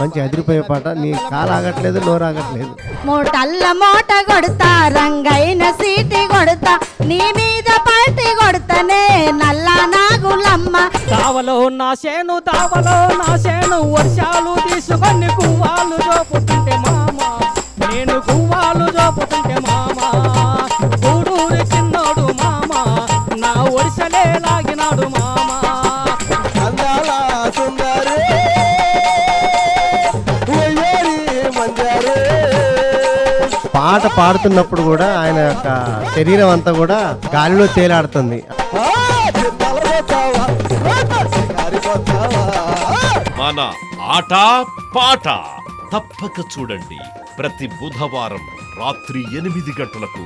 మంచి అదిరిపోయే పాట. నీ కాలు ఆగట్లేదు, నోరు ఆగట్లేదు. మూటల్ల మూట కొడతా, రంగైన సీటి కొడతా, నీ మీద పల్టి కొడతానే నల్ల నాగులమ్మ. తావలో నా చేను, తావలో నా చేను, వర్షాలు తీసుకొని గువ్వాలు జోపుతుంటే మామ, నేను గువ్వాలు జోపుతుంటే మామ, గూడూరి చిన్నోడు మామ, నా ఒడిసలే లాగినాడు మామ. పాట పాడుతున్నప్పుడు కూడా ఆయన యొక్క శరీరం అంతా కూడా గాలిలో తేలాడుతుంది. మన ఆట పాట తప్పక చూడండి. ప్రతి బుధవారం రాత్రి 8 గంటలకు